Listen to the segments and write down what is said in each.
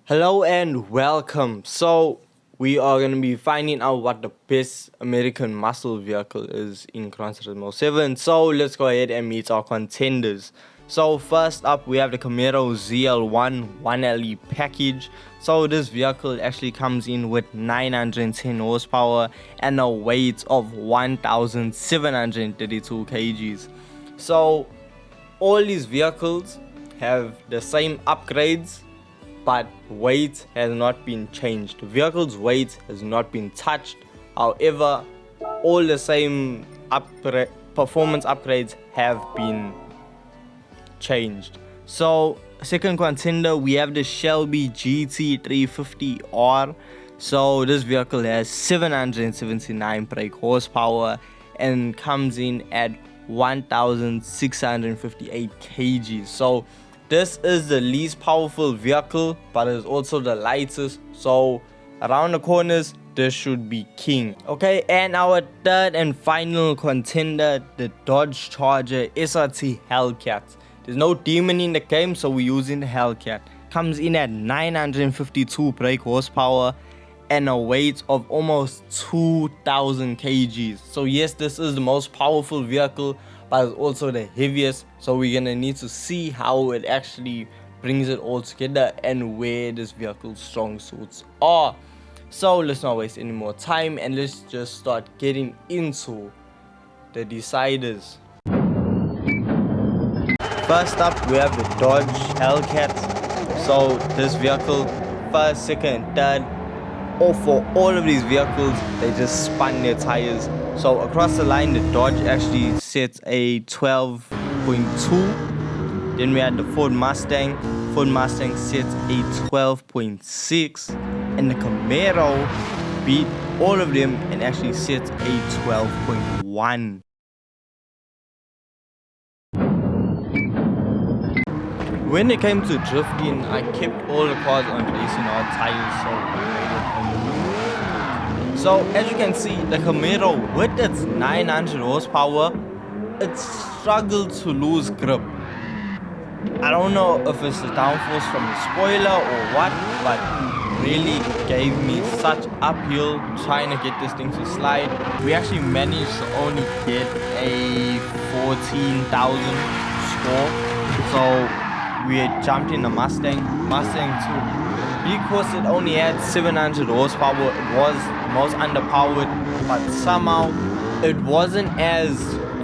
Hello and welcome. So we are going to be finding out what the best American muscle vehicle is in Gran Turismo 7. So let's go ahead and meet our contenders. So first up we have the Camaro ZL1 1LE package. So this vehicle actually comes in with 910 horsepower and a weight of 1732 kgs. So all these vehicles have the same upgrades, but weight has not been changed. The vehicle's weight has not been touched. However, all the same performance upgrades have been changed. So second contender, we have the Shelby GT350R. So this vehicle has 779 brake horsepower and comes in at 1658 kgs. So this is the least powerful vehicle, but it's also the lightest. So around the corners, this should be king. Okay, and our third and final contender, the Dodge Charger SRT Hellcat. There's no demon in the game, so we're using the Hellcat. Comes in at 952 brake horsepower and a weight of almost 2000 kgs. So yes, this is the most powerful vehicle, but it's also the heaviest. So we're gonna need to see how it actually brings it all together and where this vehicle's strong suits are. So let's not waste any more time and let's just start getting into the deciders. First up we have the Dodge Hellcat. So this vehicle, first, second, third, for all of these vehicles, they just spun their tires. So across the line, the Dodge actually sets a 12.2. Then we had the Ford Mustang. Ford Mustang sets a 12.6. And the Camaro beat all of them and actually sets a 12.1. When it came to drifting, I kept all the cars on racing hard tires, so as you can see, the Camaro with its 900 horsepower, it struggled to lose grip. I don't know if it's the downforce from the spoiler or what, but it really gave me such uphill trying to get this thing to slide. We actually managed to only get a 14,000 score. So we had jumped in the Mustang 2. Because it only had 700 horsepower, it was the most underpowered, but somehow it wasn't as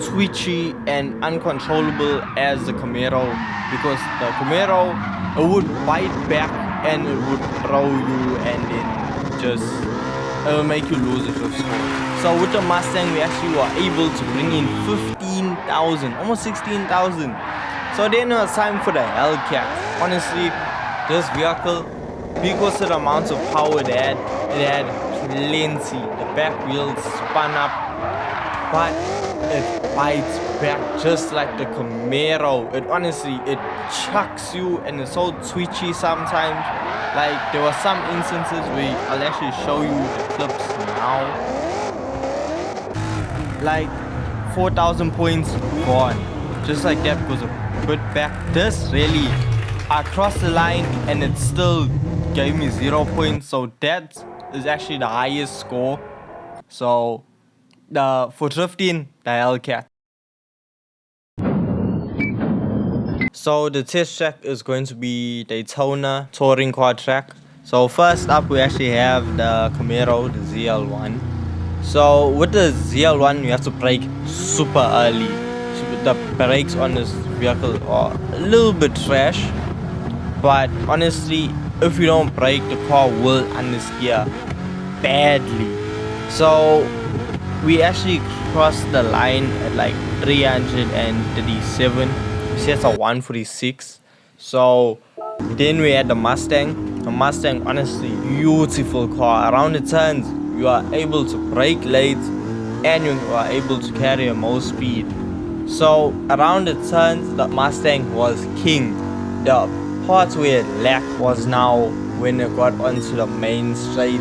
twitchy and uncontrollable as the Camaro, because the Camaro, it would bite back and it would throw you and then just it will make you lose the drift score. So with the Mustang, we actually were able to bring in 15,000, almost 16,000. So then it was time for the Hellcat. Honestly, this vehicle, because of the amount of power it had plenty. The back wheels spun up, but it bites back just like the Camaro. It chucks you and it's so twitchy sometimes. Like there were some instances where I'll actually show you the clips now. Like 4,000 points gone, just like that because of put back. This really, I crossed the line and it still gave me 0 points. So that is actually the highest score. So for drifting, the Hellcat. So the test track is going to be Daytona touring car track. So first up we actually have the Camaro, the ZL1. So with the ZL1 you have to brake super early. The brakes on this vehicle are a little bit trash, but honestly, if you don't brake, the car will understeer badly. So we actually crossed the line at like 337. We set a 146. So then we had the Mustang. The Mustang, honestly, beautiful car. Around the turns, you are able to brake late and you are able to carry a more speed. So around the turns, the Mustang was king. The parts where it lacked was now when it got onto the main straight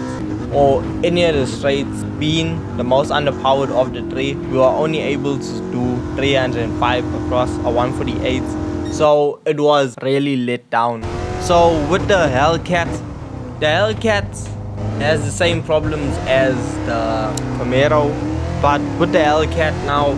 or any of the straights. Being the most underpowered of the three, we were only able to do 305 across a 148. So it was really let down. So with the Hellcat has the same problems as the Camaro, but with the Hellcat now,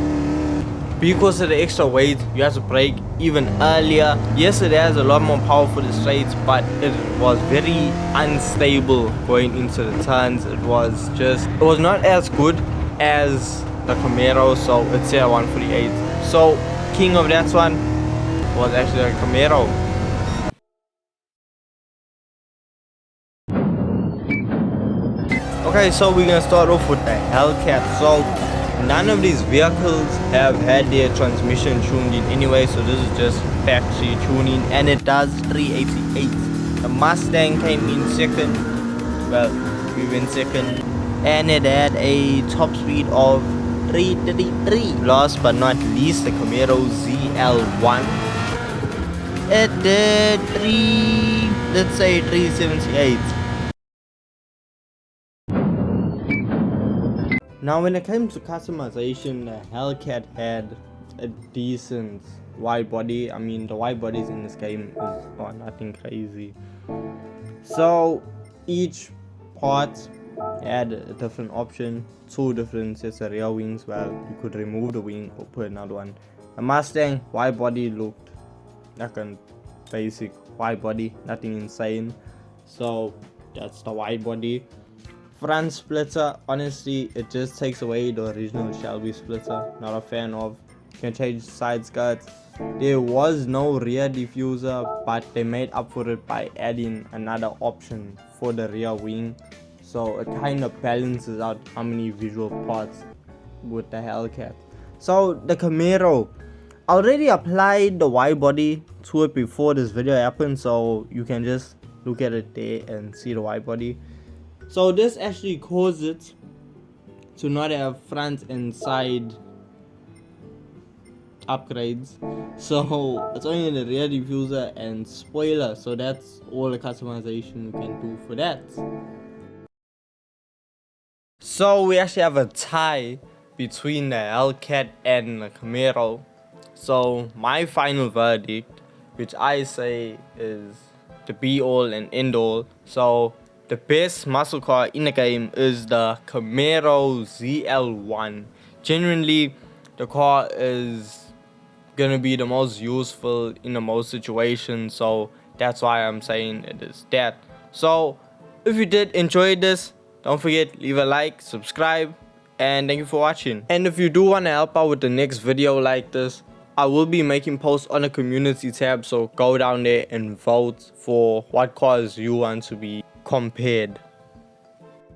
because of the extra weight, you have to brake even earlier. Yes, it has a lot more power for the straights, but it was very unstable going into the turns. It was not as good as the Camaro, so it's here 148. So king of that one was actually the Camaro. Okay, so we're gonna start off with the Hellcat. So none of these vehicles have had their transmission tuned in anyway, so this is just factory tuning, and it does 388. The Mustang came in second, well, we went second, and it had a top speed of 333. Last but not least, the Camaro ZL1. It did 378. Now when it came to customization, the Hellcat had a decent wide body. I mean, the wide bodies in this game is nothing crazy. So each part had a different option, 2 different sets of rear wings. Well, you could remove the wing or put another one. The Mustang wide body looked like a basic wide body, nothing insane. So that's the wide body. Front splitter, honestly, it just takes away the original Shelby splitter. Not a fan of. You can change side skirts. There was no rear diffuser, but they made up for it by adding another option for the rear wing. So it kind of balances out how many visual parts with the Hellcat. So the Camaro, I already applied the wide body to it before this video happened, so you can just look at it there and see the wide body. So this actually caused it to not have front and side upgrades. So it's only the rear diffuser and spoiler. So that's all the customization you can do for that. So we actually have a tie between the Hellcat and the Camaro. So my final verdict, which I say is the be all and end all. So the best muscle car in the game is the Camaro ZL1. Genuinely, the car is gonna be the most useful in the most situations, so that's why I'm saying it is that. So if you did enjoy this, don't forget, leave a like, subscribe, and thank you for watching. And if you do want to help out with the next video like this, I will be making posts on the community tab, so go down there and vote for what cars you want to be compared.